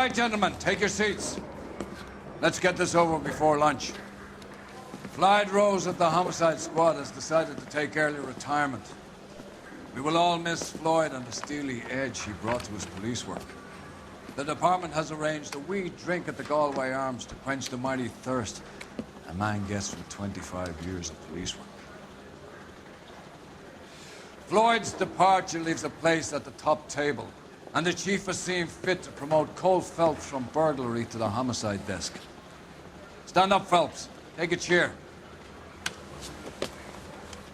right, gentlemen, take your seats. Let's get this over before lunch. Clyde Rose at the Homicide Squad has decided to take early retirement. We will all miss Floyd and the steely edge he brought to his police work. The department has arranged a wee drink at the Galway Arms to quench the mighty thirst a man gets from 25 years of police work. Floyd's departure leaves a place at the top table, and the chief has seen fit to promote Cole Phelps from burglary to the homicide desk. Stand up, Phelps. Take a chair.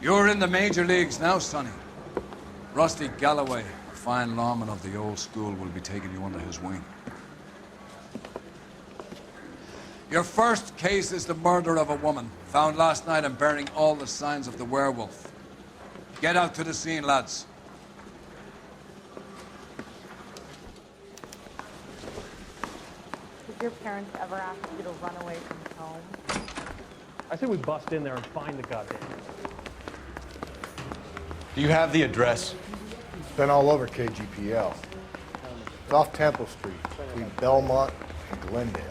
You're in the major leagues now, Sonny. Rusty Galloway, a fine lawman of the old school, will be taking you under his wing. Your first case is the murder of a woman, found last night and bearing all the signs of the werewolf. Get out to the scene, lads. Did your parents ever ask you to run away from home? I say we bust in there and find the goddamn. Do you have the address? It's been all over KGPL. It's off Temple Street, between Belmont and Glendale.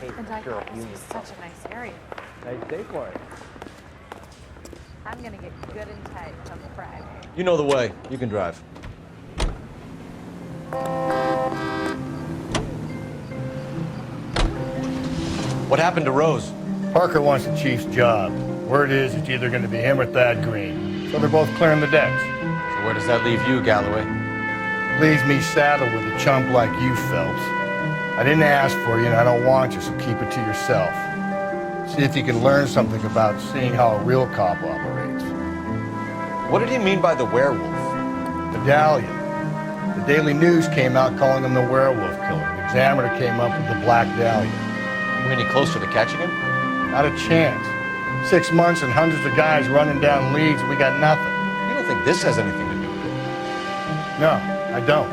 And I thought this was such a nice area. Nice day for it. I'm gonna get good and tight come Friday. You know the way. You can drive. What happened to Rose? Parker wants the chief's job. Word is it's either going to be him or Thad Green. So they're both clearing the decks. So where does that leave you, Galloway? Leaves me saddled with a chump like you, Phelps. I didn't ask for you, and I don't want you, so keep it to yourself. See if you can learn something about seeing how a real cop operates. What did he mean by the werewolf? Medallion. The Daily News came out calling him the werewolf killer. The Examiner came up with the Black Dahlia. You any closer to catching him? Not a chance. 6 months and hundreds of guys running down leads, and we got nothing. You don't think this has anything to do with it? No, I don't.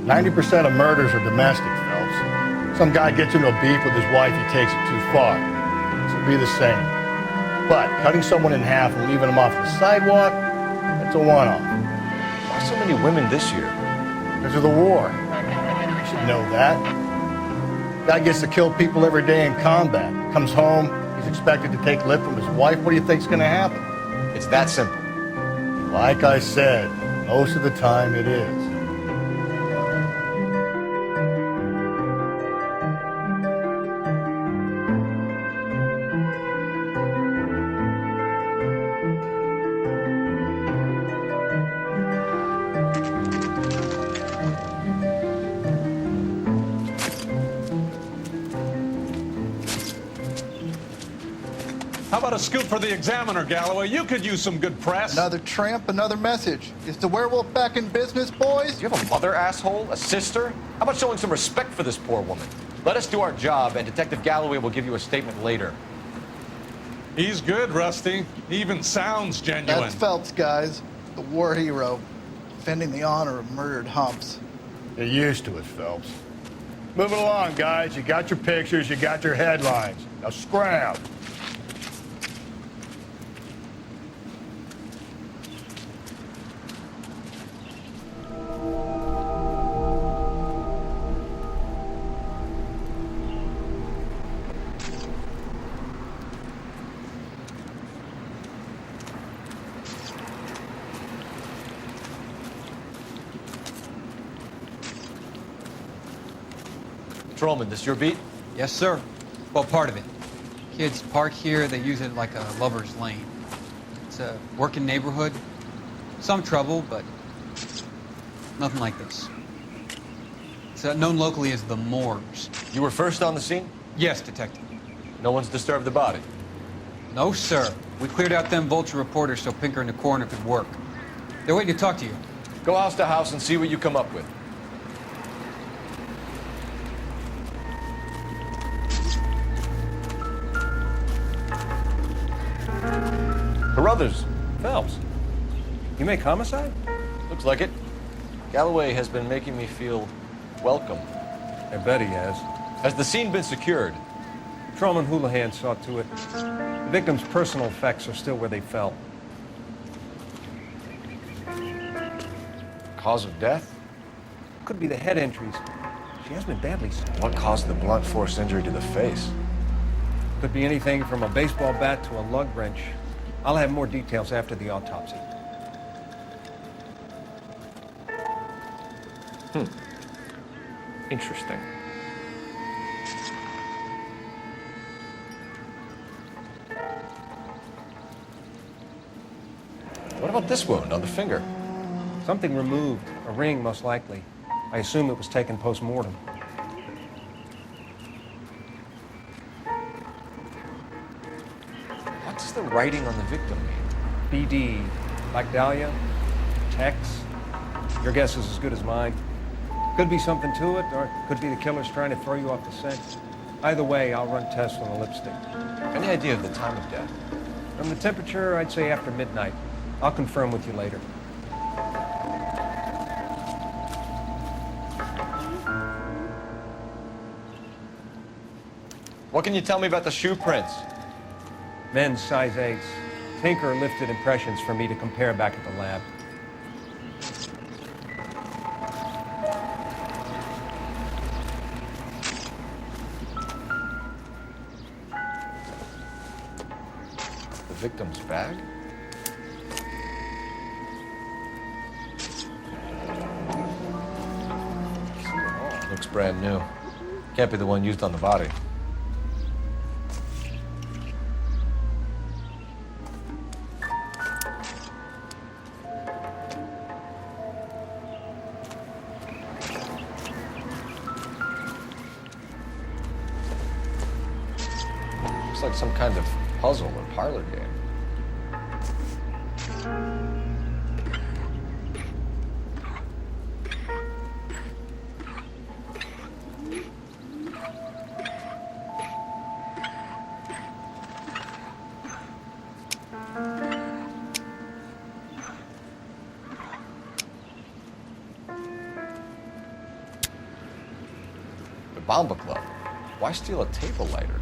90% of murders are domestic, Phelps. Some guy gets into a beef with his wife, he takes it too far. This will be the same. But cutting someone in half and leaving them off the sidewalk, that's a one-off. Why so many women this year? Because of the war. You should know that. Guy gets to kill people every day in combat. Comes home, he's expected to take lip from his wife. What do you think's going to happen? It's that simple. Like I said, most of the time it is. How about a scoop for the Examiner, Galloway? You could use some good press. Another tramp, another message. Is the werewolf back in business, boys? Do you have a mother, asshole? A sister? How about showing some respect for this poor woman? Let us do our job, and Detective Galloway will give you a statement later. He's good, Rusty. He even sounds genuine. That's Phelps, guys. The war hero. Defending the honor of murdered humps. Get used to it, Phelps. Move it along, guys. You got your pictures, you got your headlines. Now scram. Patrolman, this your beat? Yes, sir. Well, part of it. Kids park here, they use it like a lover's lane. It's a working neighborhood. Some trouble, but nothing like this. It's known locally as the Morgues. You were first on the scene? Yes, Detective. No one's disturbed the body? No, sir. We cleared out them vulture reporters so Pinker and the coroner could work. They're waiting to talk to you. Go house to house and see what you come up with. Carruthers. Phelps, you make Homicide? Looks like it. Galloway has been making me feel welcome. I bet he has. Has the scene been secured? Patrolman Houlihan saw to it. The victim's personal effects are still where they fell. Cause of death? Could be the head injuries. She has been badly stabbed. What caused the blunt force injury to the face? Could be anything from a baseball bat to a lug wrench. I'll have more details after the autopsy. Interesting. What about this wound on the finger? Something removed. A ring, most likely. I assume it was taken post-mortem. What does the writing on the victim mean? BD. Like Dahlia? Tex? Your guess is as good as mine. Could be something to it, or it could be the killer's trying to throw you off the scent. Either way, I'll run tests on the lipstick. Any idea of the time of death? From the temperature, I'd say after midnight. I'll confirm with you later. What can you tell me about the shoe prints? Men's size 8s. Tinker lifted impressions for me to compare back at the lab. The victim's bag? Looks brand new. Can't be the one used on the body. Looks like some kind of puzzle or parlor game. The Bomba Club. Why steal a table lighter?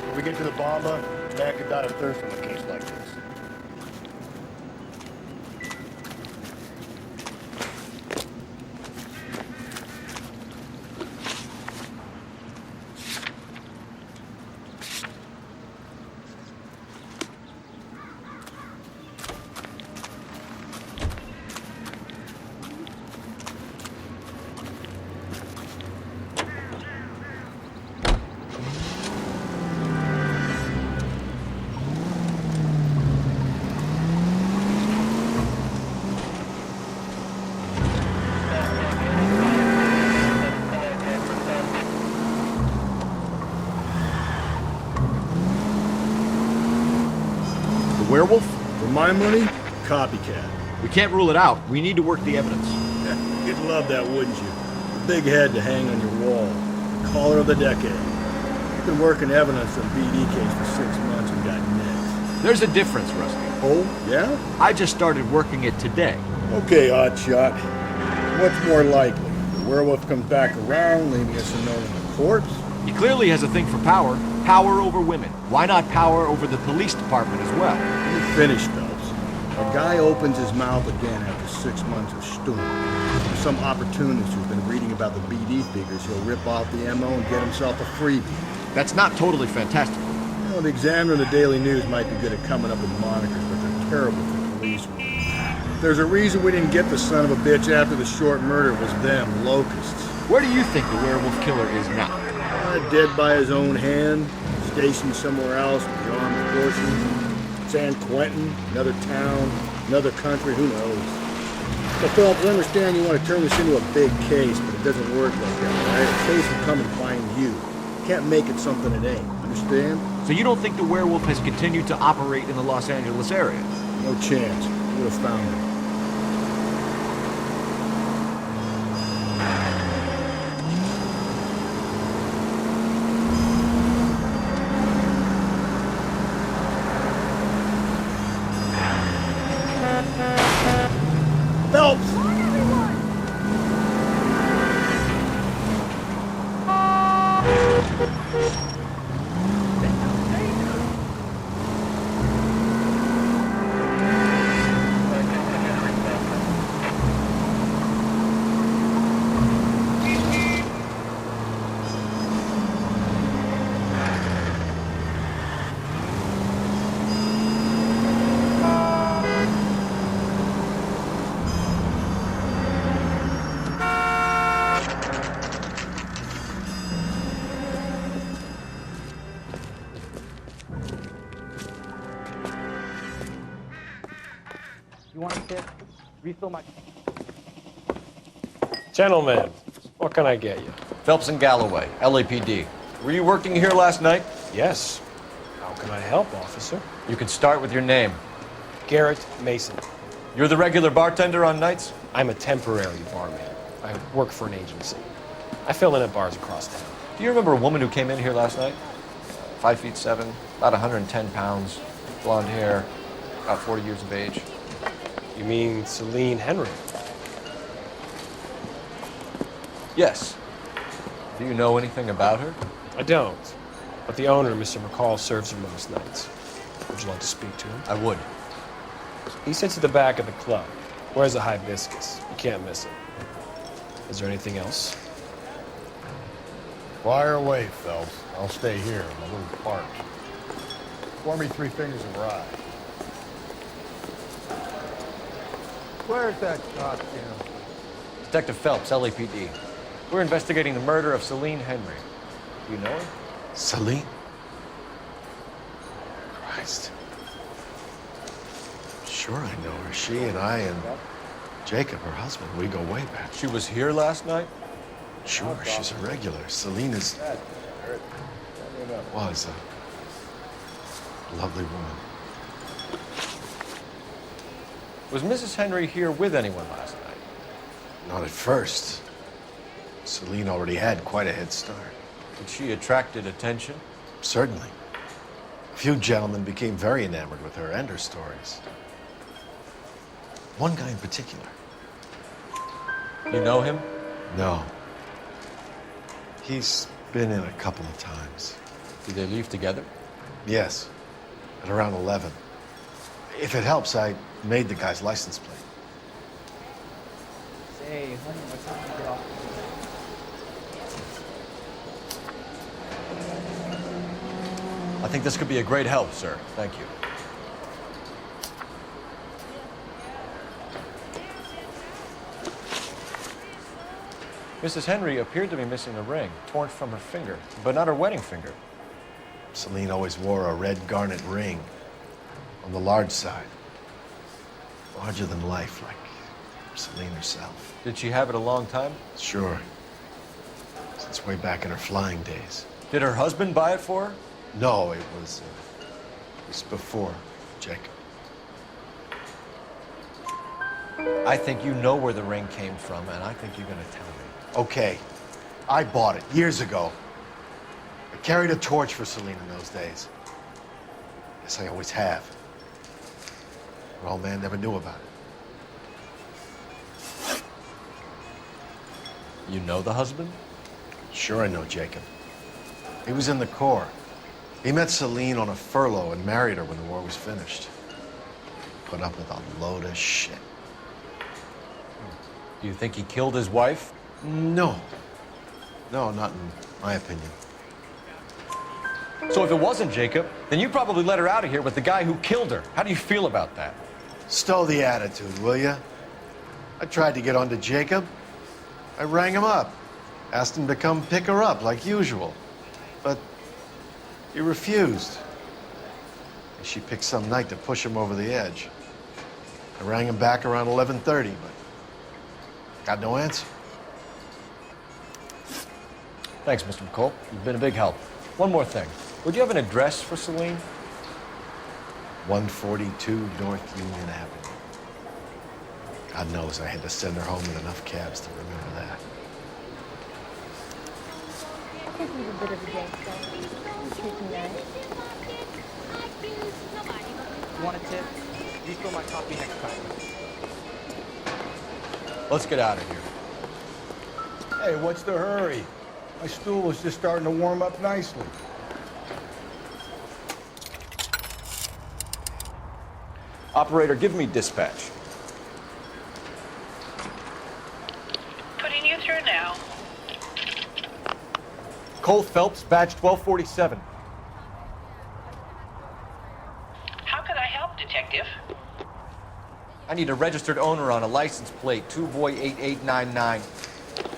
When we get to the Bomba, man could die of thirst from a case like this. Werewolf? For my money, copycat. We can't rule it out. We need to work the evidence. You'd love that, wouldn't you? A big head to hang on your wall. The caller of the decade. You've been working evidence on BD case for 6 months and got next. There's a difference, Rusty. Oh, yeah? I just started working it today. Okay, Oddshot. What's more likely? The werewolf comes back around, leaving us a note on the corpse? He clearly has a thing for power. Power over women. Why not power over the police department as well? Let me finish, Phelps. A guy opens his mouth again after 6 months of stewing. Some opportunist who's been reading about the BD figures, he'll rip off the MO and get himself a freebie. That's not totally fantastical. You know, the Examiner and the Daily News might be good at coming up with monikers, but they're terrible for police work. If there's a reason we didn't get the son of a bitch after the short murder, it was them, locusts. Where do you think the werewolf killer is now? Dead by his own hand, stationed somewhere else with the armed forces. San Quentin, another town, another country, who knows? So, Phillips, I understand you want to turn this into a big case, but it doesn't work like that, all right? A case will come and find you. You can't make it something it ain't, understand? So you don't think the werewolf has continued to operate in the Los Angeles area? No chance. You would have found him. Phelps! You want a tip? Refill my... Gentlemen, what can I get you? Phelps and Galloway, LAPD. Were you working here last night? Yes. How can I help, officer? You can start with your name. Garrett Mason. You're the regular bartender on nights? I'm a temporary barman. I work for an agency. I fill in at bars across town. Do you remember a woman who came in here last night? 5'7", about 110 pounds, blonde hair, about 40 years of age. You mean Celine Henry? Yes. Do you know anything about her? I don't. But the owner, Mr. McCall, serves her most nights. Would you like to speak to him? I would. He sits at the back of the club. Wears a hibiscus. You can't miss him. Is there anything else? Fire away, Phelps. I'll stay here. I'm a little parched. Pour me 3 fingers of rye. Where's that costume? Detective Phelps, LAPD. We're investigating the murder of Celine Henry. Do you know her? Celine? Christ. Sure I know her. She and I and Jacob, her husband, we go way back. She was here last night? Sure, she's a regular. Celine is... was a lovely woman. Was Mrs. Henry here with anyone last night? Not at first. Celine already had quite a head start. Did she attracted attention? Certainly. A few gentlemen became very enamored with her and her stories. One guy in particular. You know him? No. He's been in a couple of times. Did they leave together? Yes, at around 11. If it helps, I made the guy's license plate. Say, honey, what's time to get off? I think this could be a great help, sir. Thank you. Mrs. Henry appeared to be missing a ring, torn from her finger, but not her wedding finger. Celine always wore a red garnet ring on the large side. Larger than life, like Celine herself. Did she have it a long time? Sure. Since way back in her flying days. Did her husband buy it for her? No, it was before Jacob. I think you know where the ring came from, and I think you're going to tell me. Okay, I bought it years ago. I carried a torch for Celine in those days. Yes, I always have. Her old man never knew about it. You know the husband? Sure I know Jacob. He was in the Corps. He met Celine on a furlough and married her when the war was finished. Put up with a load of shit. Do you think he killed his wife? No. No, not in my opinion. So if it wasn't Jacob, then you probably let her out of here with the guy who killed her. How do you feel about that? Stow the attitude, will ya? I tried to get onto Jacob. I rang him up. Asked him to come pick her up like usual. But he refused. And she picked some night to push him over the edge. I rang him back around 11:30, but got no answer. Thanks, Mr. McCall. You've been a big help. One more thing. Would you have an address for Celine? 142 North Union Avenue. God knows I had to send her home with enough cabs to remember that. I think he's a bit of a gangster. He's treating me nice. You want a tip? Refill my coffee next time. Let's get out of here. Hey, what's the hurry? My stool was just starting to warm up nicely. Operator, give me dispatch. Putting you through now. Cole Phelps, badge 1247. How could I help, Detective? I need a registered owner on a license plate, 2boy8899.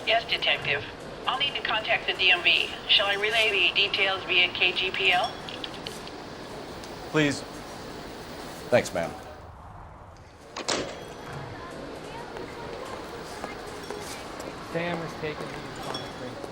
Yes, Detective. I'll need to contact the DMV. Shall I relay the details via KGPL? Please. Thanks, ma'am. Sam has taken him to Sonic Racing.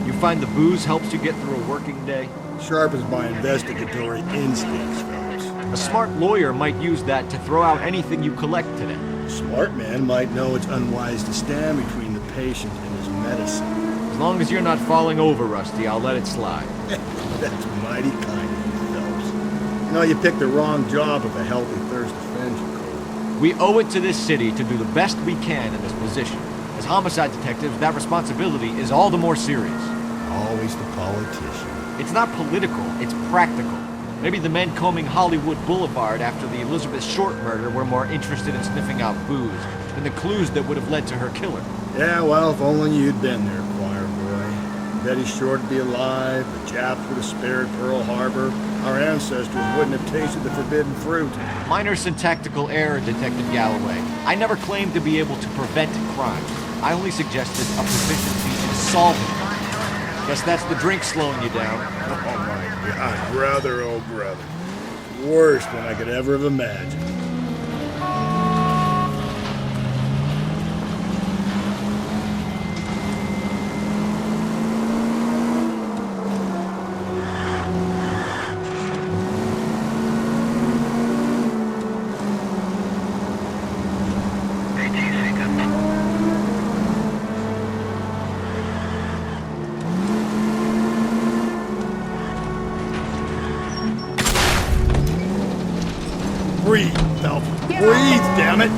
You find the booze helps you get through a working day? Sharpens my investigatory instincts, fellas. A smart lawyer might use that to throw out anything you collect today. A smart man might know it's unwise to stand between the patient and his medicine. As long as you're not falling over, Rusty, I'll let it slide. That's mighty kind of you, fellas. You know, you picked the wrong job if a healthy thirst offends you, Cole. We owe it to this city to do the best we can in this position. As homicide detectives, that responsibility is all the more serious. Always the politician. It's not political, it's practical. Maybe the men combing Hollywood Boulevard after the Elizabeth Short murder were more interested in sniffing out booze than the clues that would have led to her killer. Yeah, well, if only you'd been there, choir boy. Betty Short would be alive, the Japs would have spared Pearl Harbor, our ancestors wouldn't have tasted the forbidden fruit. Minor syntactical error, Detective Galloway. I never claimed to be able to prevent crime. I only suggested a proficiency in solving them. Guess that's the drink slowing you down. Oh my God, brother, oh brother. Worse than I could ever have imagined. Breathe, Melvin. Breathe, damn it!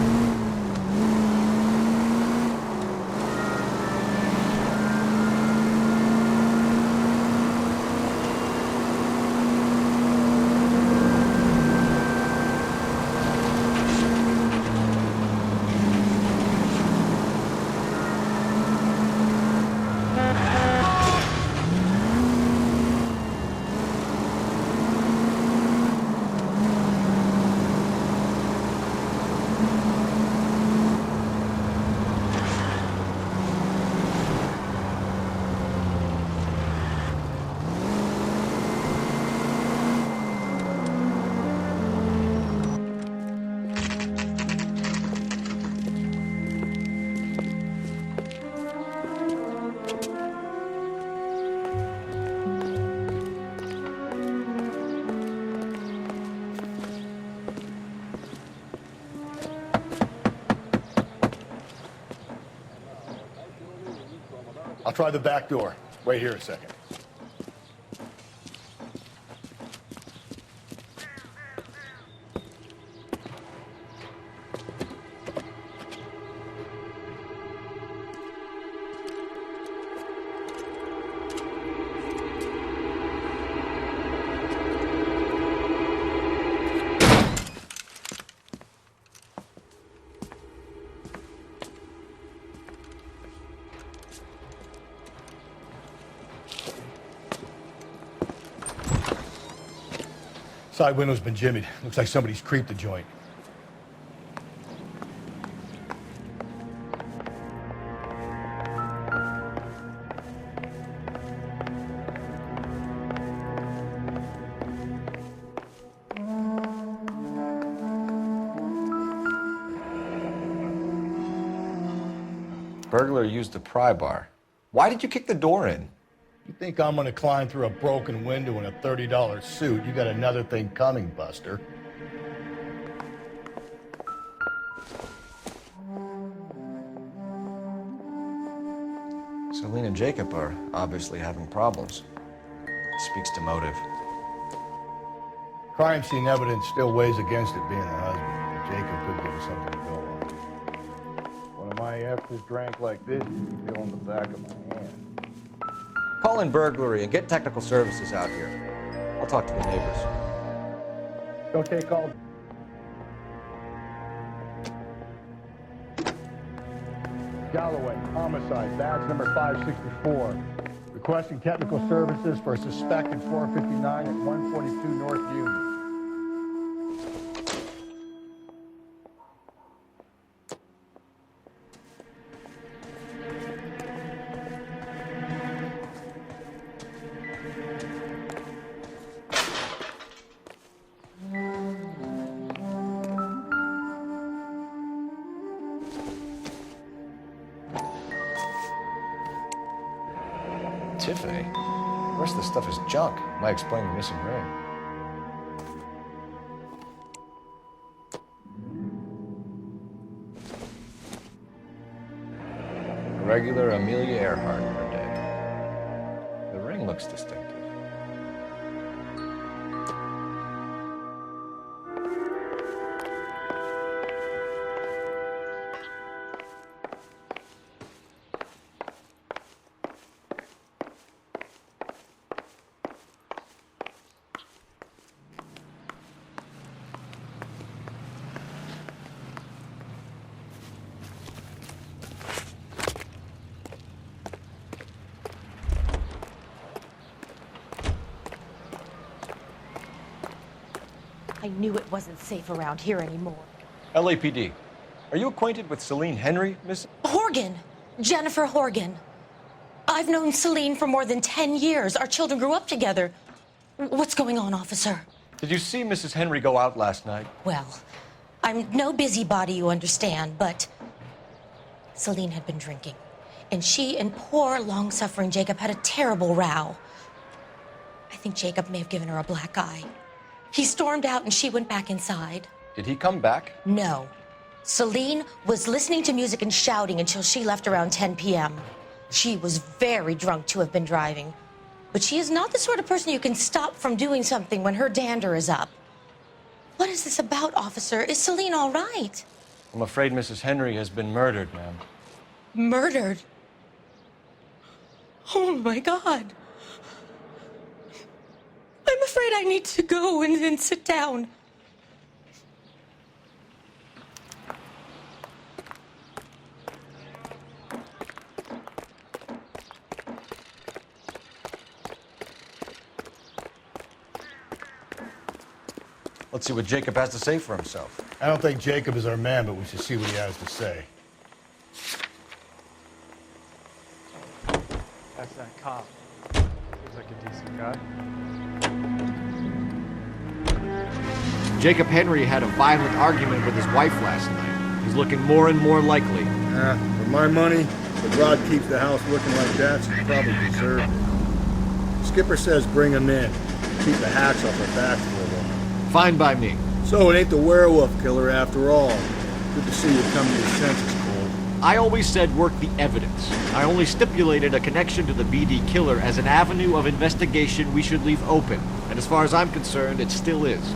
I'll try the back door. Wait here a second. Side window's been jimmied. Looks like somebody's creeped the joint. Burglar used the pry bar. Why did you kick the door in? You think I'm gonna climb through a broken window in a $30 suit? You got another thing coming, Buster. Celine and Jacob are obviously having problems. Speaks to motive. Crime scene evidence still weighs against it being the husband. Jacob could give us something to go on. One of my F's drank like this, you can feel on the back of my hand. Call in burglary and get technical services out here. I'll talk to the neighbors. Don't take calls. Galloway, homicide, badge number 564. Requesting technical services for a suspected 459 at 142 North Union. Tiffany. The rest of the stuff is junk. Might explain the missing ring. A regular Amelia Earhart per day. The ring looks distinctive. I knew it wasn't safe around here anymore. LAPD. Are you acquainted with Celine Henry, Miss? Horgan. Jennifer Horgan. I've known Celine for more than 10 years. Our children grew up together. What's going on, officer? Did you see Mrs. Henry go out last night? Well, I'm no busybody, you understand, but Celine had been drinking. And she and poor, long-suffering Jacob had a terrible row. I think Jacob may have given her a black eye. He stormed out and she went back inside. Did he come back? No. Celine was listening to music and shouting until she left around 10 p.m. She was very drunk to have been driving. But she is not the sort of person you can stop from doing something when her dander is up. What is this about, officer? Is Celine all right? I'm afraid Mrs. Henry has been murdered, ma'am. Murdered? Oh, my God. I'm afraid I need to go and sit down. Let's see what Jacob has to say for himself. I don't think Jacob is our man, but we should see what he has to say. That's that cop. Seems like a decent guy. Jacob Henry had a violent argument with his wife last night. He's looking more and more likely. For my money, if Rod keeps the house looking like that, she probably deserved it. Skipper says bring him in. Keep the hacks off our backs for a while. Fine by me. So it ain't the werewolf killer after all. Good to see you come to your senses, Cole. I always said work the evidence. I only stipulated a connection to the BD killer as an avenue of investigation we should leave open. And as far as I'm concerned, it still is.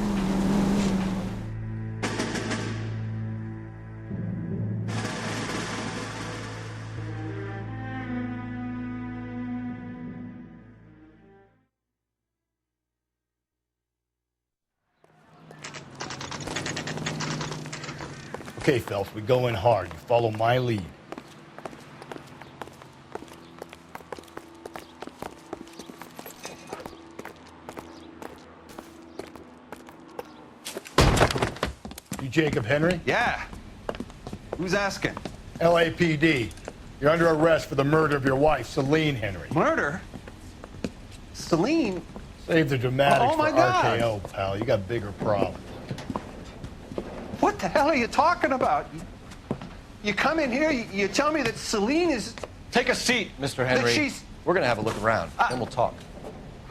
Okay, Phelps, we go in hard. You follow my lead. You Jacob Henry? Yeah. Who's asking? LAPD. You're under arrest for the murder of your wife, Celine Henry. Murder? Celine? Save the dramatics Oh, my for God. RKO, pal. You got bigger problems. What the hell are you talking about? You come in here, you tell me that Celine is... Take a seat, Mr. Henry. she's- We're gonna have a look around, then we'll talk.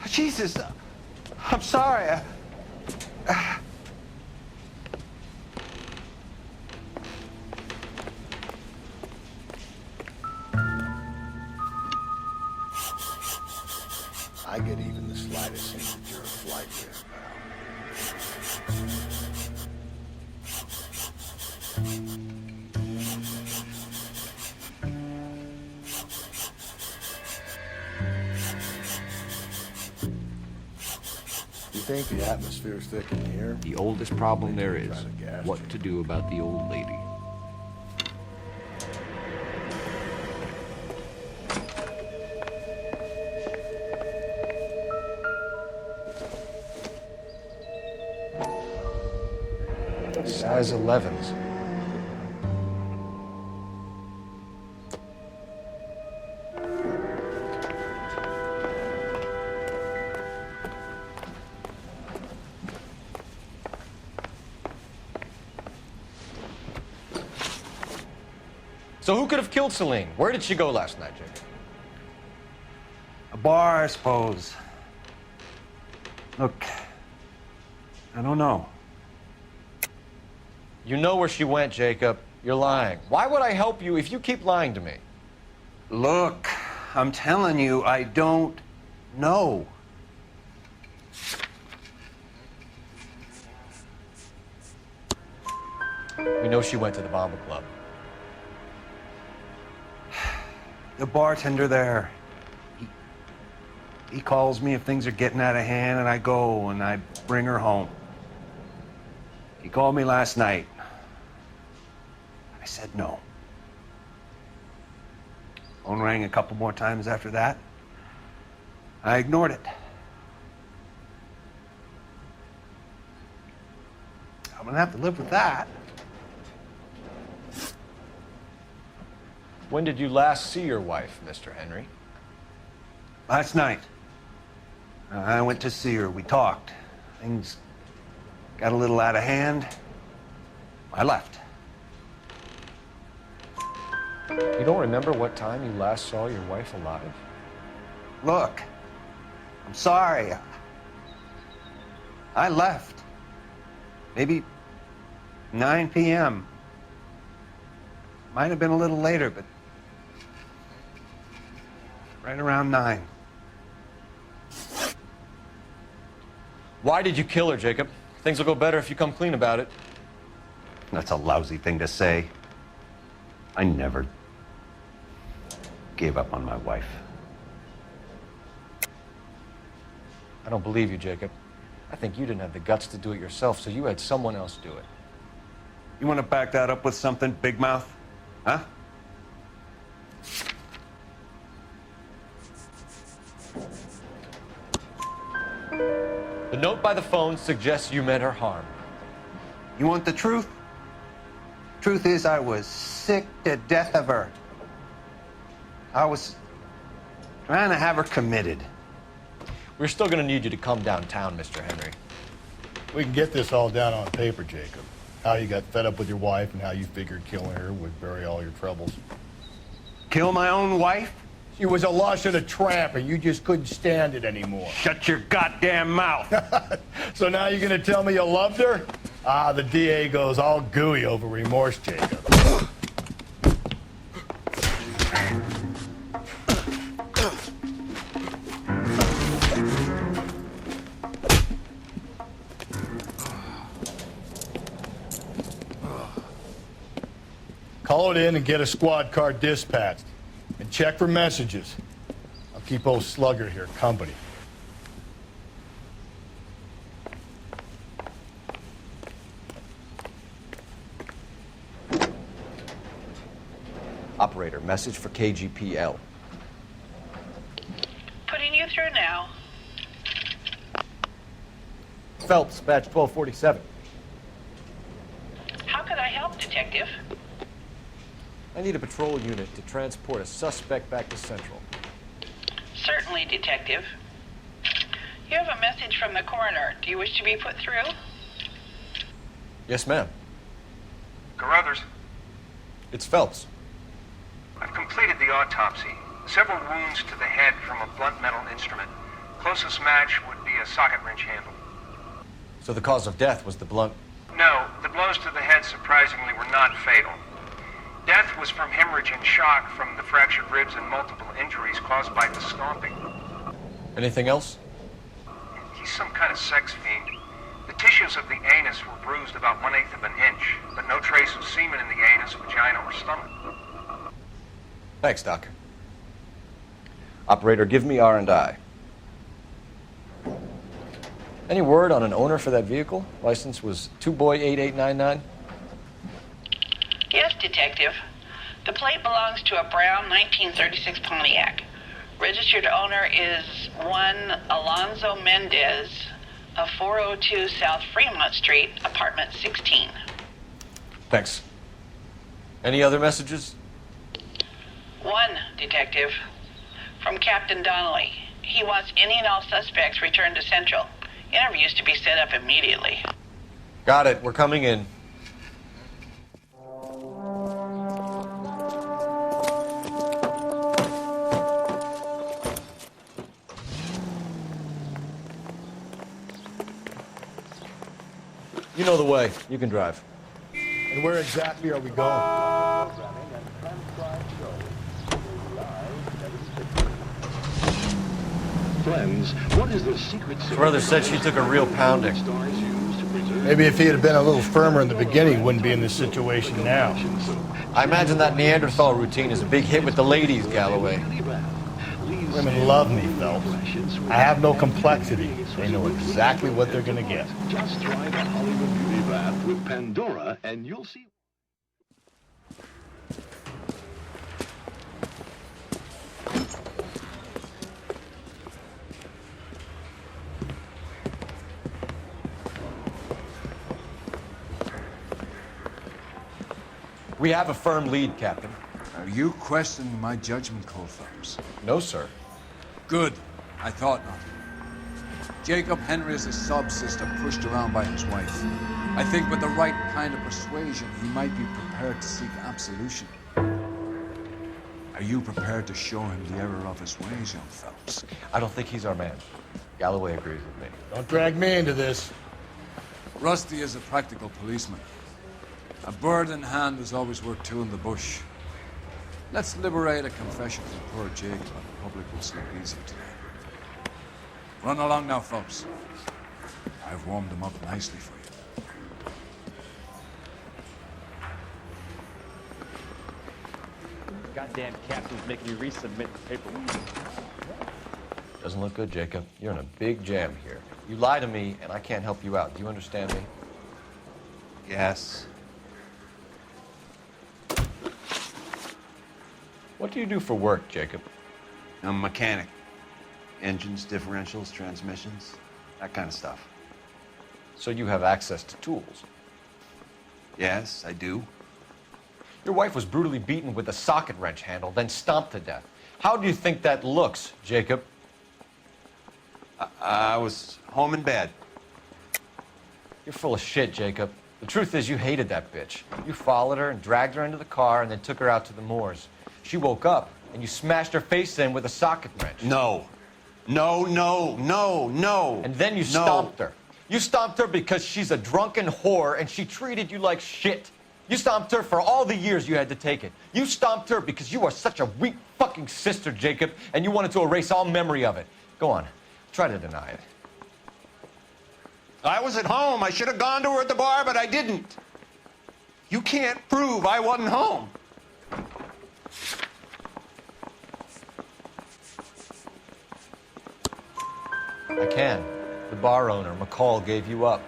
Jesus, I'm sorry. I get even the slightest hint that you're a flight risk, You think the atmosphere's thick in here? The oldest problem there is what to do about the old lady. Size 11s. So who could have killed Celine? Where did she go last night, Jake? bar, I suppose. Look, I don't know. You know where she went, Jacob. You're lying. Why would I help you if you keep lying to me? Look, I'm telling you, I don't know. We know she went to the Bomber Club. The bartender there, he calls me if things are getting out of hand, and I go and I bring her home. He called me last night. I said no. Phone rang a couple more times after that. I ignored it. I'm gonna have to live with that. When did you last see your wife, Mr. Henry? Last night. I went to see her. We talked. Things got a little out of hand. I left. You don't remember what time you last saw your wife alive? Look, I'm sorry. I left. Maybe 9 p.m. Might have been a little later, but right around 9. Why did you kill her, Jacob? Things will go better if you come clean about it. That's a lousy thing to say. I never gave up on my wife. I don't believe you, Jacob. I think you didn't have the guts to do it yourself, so you had someone else do it. You want to back that up with something, big mouth? Huh? The note by the phone suggests you meant her harm. You want the truth? Truth is, I was sick to death of her. I was trying to have her committed. We're still going to need you to come downtown, Mr. Henry. We can get this all down on paper, Jacob. How you got fed up with your wife and how you figured killing her would bury all your troubles. Kill my own wife? She was a lush and a tramp, and you just couldn't stand it anymore. Shut your goddamn mouth. So now you're gonna tell me you loved her? Ah, the DA goes all gooey over remorse, Jacob. Call it in and get a squad car dispatched. And check for messages. I'll keep old Slugger here company. Operator, message for KGPL. Putting you through now. Phelps, badge 1247. How could I help, Detective? I need a patrol unit to transport a suspect back to Central. Certainly, Detective. You have a message from the coroner. Do you wish to be put through? Yes, ma'am. Carruthers, It's Phelps. I've completed the autopsy. Several wounds to the head from a blunt metal instrument. Closest match would be a socket wrench handle. So the cause of death was the blunt... No, the blows to the head surprisingly were not fatal. Death was from hemorrhage and shock from the fractured ribs and multiple injuries caused by the stomping. Anything else? He's some kind of sex fiend. The tissues of the anus were bruised about 1/8 of an inch, but no trace of semen in the anus, vagina, or stomach. Thanks, Doc. Operator, give me R&I. Any word on an owner for that vehicle? License was 2boy8899. Yes, Detective. The plate belongs to a brown 1936 Pontiac. Registered owner is one Alonzo Mendez of 402 South Fremont Street, apartment 16. Thanks. Any other messages? One, Detective. From Captain Donnelly. He wants any and all suspects returned to Central. Interviews to be set up immediately. Got it. We're coming in. You know the way. You can drive. And where exactly are we going? Friends, what is the secret? Brother said she took a real pounding. Maybe if he had been a little firmer in the beginning, he wouldn't be in this situation now. I imagine that Neanderthal routine is a big hit with the ladies, Galloway. Women love me, Phelps. I have no complexity. They know exactly what they're going to get. Just try the Hollywood Beauty Bath with Pandora and you'll see. We have a firm lead, Captain. Are you questioning my judgment call, Phelps? No, sir. Good. I thought not. Jacob Henry is a sob-sister pushed around by his wife. I think with the right kind of persuasion, he might be prepared to seek absolution. Are you prepared to show him the error of his ways, young Phelps? I don't think he's our man. Galloway agrees with me. Don't drag me into this. Rusty is a practical policeman. A bird in hand is always worth two in the bush. Let's liberate a confession from poor Jacob, and the public will sleep easy today. Run along now, folks. I've warmed them up nicely for you. Goddamn captain's making me resubmit the paperwork. Doesn't look good, Jacob. You're in a big jam here. You lie to me, and I can't help you out. Do you understand me? Yes. What do you do for work, Jacob? I'm a mechanic. Engines, differentials, transmissions, that kind of stuff. So you have access to tools? Yes, I do. Your wife was brutally beaten with a socket wrench handle, then stomped to death. How do you think that looks, Jacob? I was home in bed. You're full of shit, Jacob. The truth is you hated that bitch. You followed her and dragged her into the car and then took her out to the moors. She woke up and you smashed her face in with a socket wrench. No. No. And then you stomped her. You stomped her because she's a drunken whore and she treated you like shit. You stomped her for all the years you had to take it. You stomped her because you are such a weak fucking sister, Jacob, and you wanted to erase all memory of it. Go on. Try to deny it. I was at home. I should have gone to her at the bar, but I didn't. You can't prove I wasn't home. I can. The bar owner, McCall, gave you up.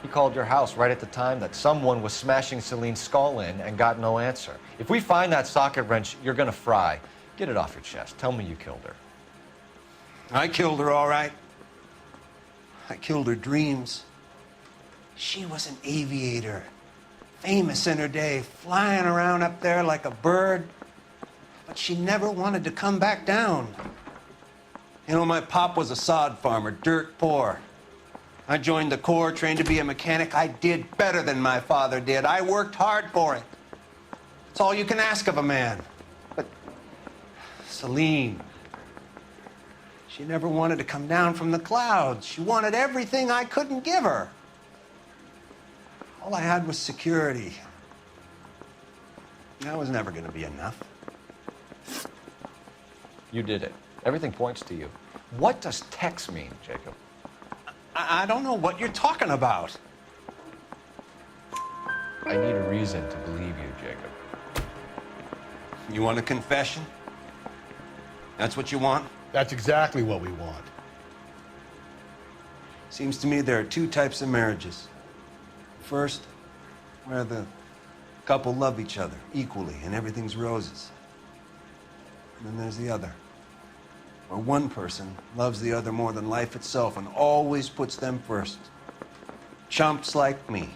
He called your house right at the time that someone was smashing Celine's skull in and got no answer. If we find that socket wrench, you're gonna fry. Get it off your chest. Tell me you killed her. I killed her, all right. I killed her dreams. She was an aviator, famous in her day, flying around up there like a bird. But she never wanted to come back down. You know, my pop was a sod farmer, dirt poor. I joined the Corps, trained to be a mechanic. I did better than my father did. I worked hard for it. It's all you can ask of a man. But Celine, she never wanted to come down from the clouds. She wanted everything I couldn't give her. All I had was security. That was never going to be enough. You did it. Everything points to you. What does Tex mean, Jacob? I don't know what you're talking about. I need a reason to believe you, Jacob. You want a confession? That's what you want? That's exactly what we want. Seems to me there are two types of marriages. First, where the couple love each other equally and everything's roses. And then there's the other, where one person loves the other more than life itself and always puts them first. Chumps like me,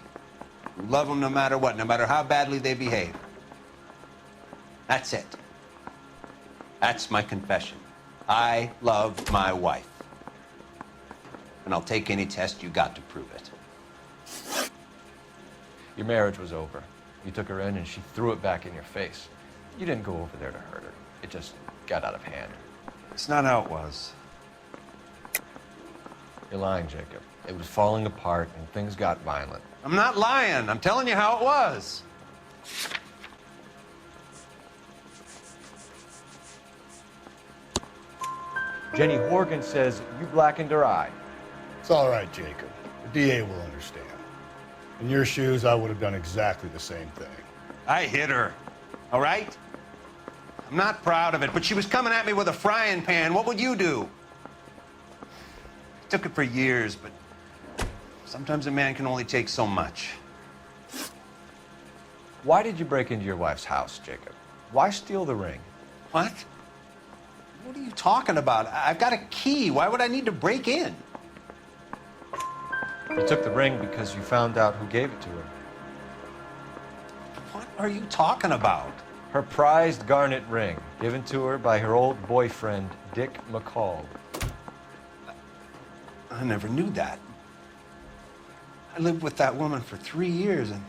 who love them no matter what, no matter how badly they behave. That's it. That's my confession. I love my wife. And I'll take any test you got to prove it. Your marriage was over. You took her in and she threw it back in your face. You didn't go over there to hurt her. It just got out of hand. It's not how it was. You're lying, Jacob. It was falling apart and things got violent. I'm not lying. I'm telling you how it was. Jenny Horgan says you blackened her eye. It's all right, Jacob. The DA will understand. In your shoes, I would have done exactly the same thing. I hit her, all right? I'm not proud of it, but she was coming at me with a frying pan. What would you do? Took it for years, but sometimes a man can only take so much. Why did you break into your wife's house, Jacob? Why steal the ring? What? What are you talking about? I've got a key. Why would I need to break in? You took the ring because you found out who gave it to her. What are you talking about? Her prized garnet ring, given to her by her old boyfriend, Dick McCall. I never knew that. I lived with that woman for 3 years, and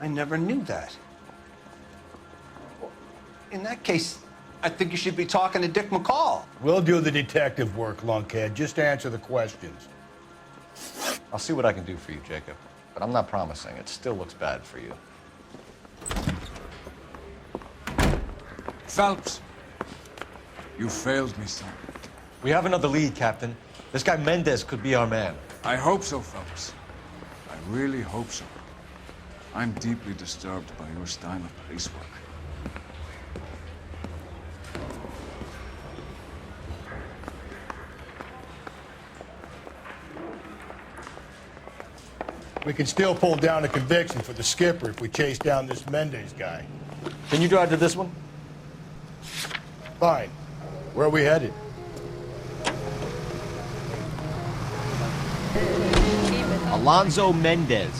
I never knew that. In that case, I think you should be talking to Dick McCall. We'll do the detective work, lunkhead. Just answer the questions. I'll see what I can do for you, Jacob. But I'm not promising. It still looks bad for you. Phelps, you failed me, son. We have another lead, Captain. This guy Mendez could be our man. I hope so, Phelps. I really hope so. I'm deeply disturbed by your style of police work. We can still pull down a conviction for the skipper if we chase down this Mendez guy. Can you drive to this one? Fine. Where are we headed? Alonzo Mendez.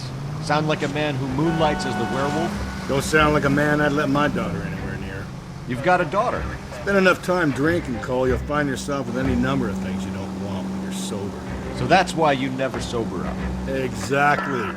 Sound like a man who moonlights as the werewolf? Don't sound like a man I'd let my daughter anywhere near. You've got a daughter. Spend enough time drinking, Cole, you'll find yourself with any number of things you don't want when you're sober. So that's why you never sober up. Exactly.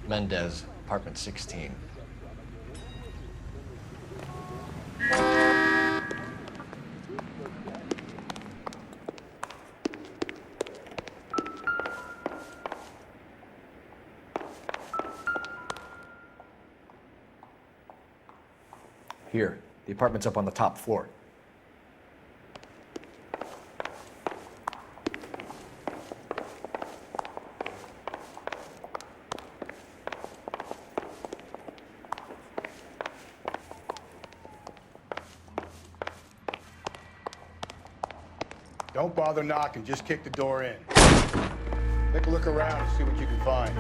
Mendez, apartment 16. Here, the apartment's up on the top floor. Don't bother knocking, just kick the door in. Take a look around and see what you can find.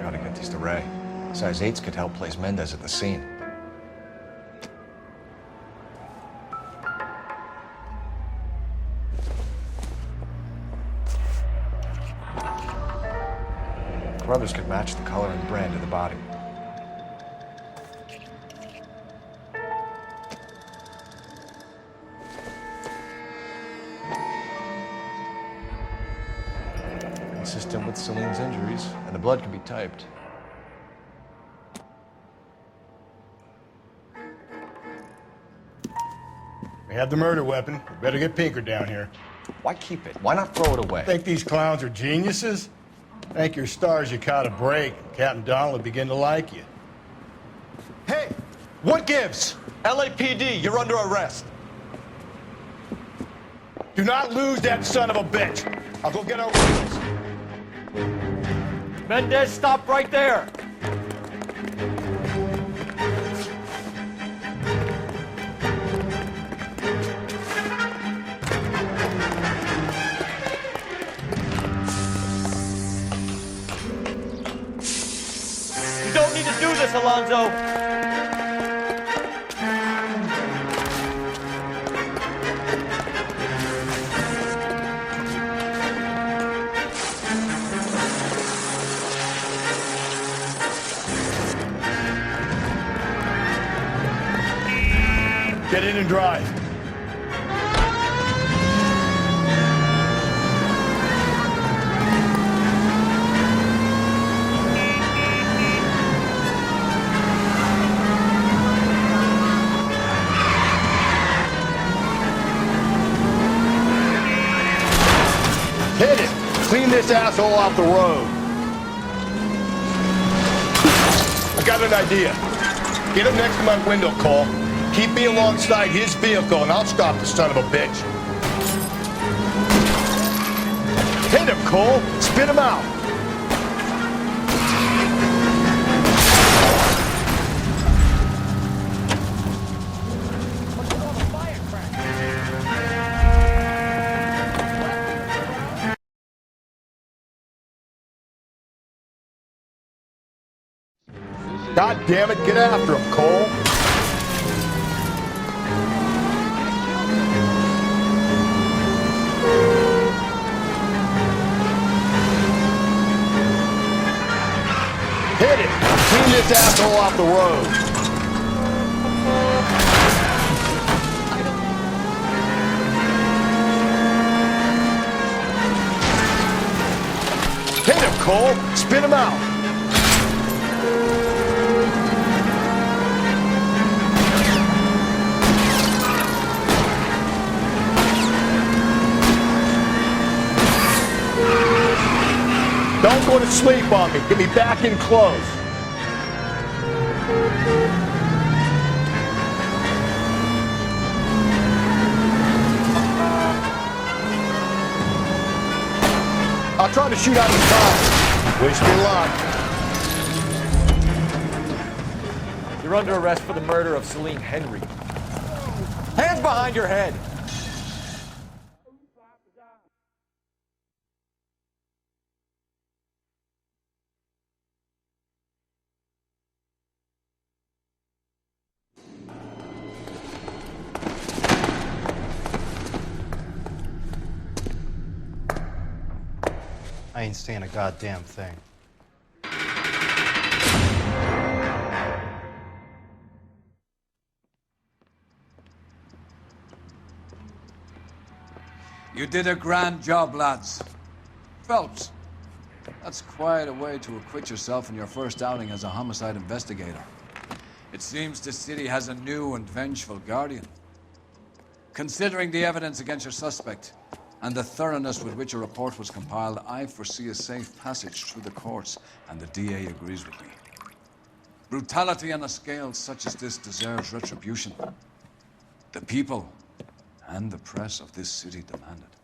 Gotta get these to Ray. Size 8s could help place Mendez at the scene. Brothers could match the color and brand of the body. Consistent with Celine's injuries, and the blood can be typed. We have the murder weapon. We better get Pinker down here. Why keep it? Why not throw it away? Think these clowns are geniuses? Thank your stars you caught a break. Captain Donald will begin to like you. Hey! What gives? LAPD, you're under arrest. Do not lose that son of a bitch. I'll go get our witness. Mendez, stop right there! this, Alonzo. Get in and drive. Hit it! Clean this asshole off the road. I got an idea. Get him next to my window, Cole. Keep me alongside his vehicle, and I'll stop the son of a bitch. Hit him, Cole. Spit him out. God damn it, get after him, Cole. Hit it! Clean this asshole off the road. Hit him, Cole! Spit him out! Don't go to sleep on me. Get me back in close. I'll try to shoot out his car. Wish me luck. You're under arrest for the murder of Celine Henry. Hands behind your head. I ain't saying a goddamn thing. You did a grand job, lads. Phelps, that's quite a way to acquit yourself in your first outing as a homicide investigator. It seems the city has a new and vengeful guardian. Considering the evidence against your suspect, and the thoroughness with which a report was compiled, I foresee a safe passage through the courts, and the DA agrees with me. Brutality on a scale such as this deserves retribution. The people and the press of this city demand it.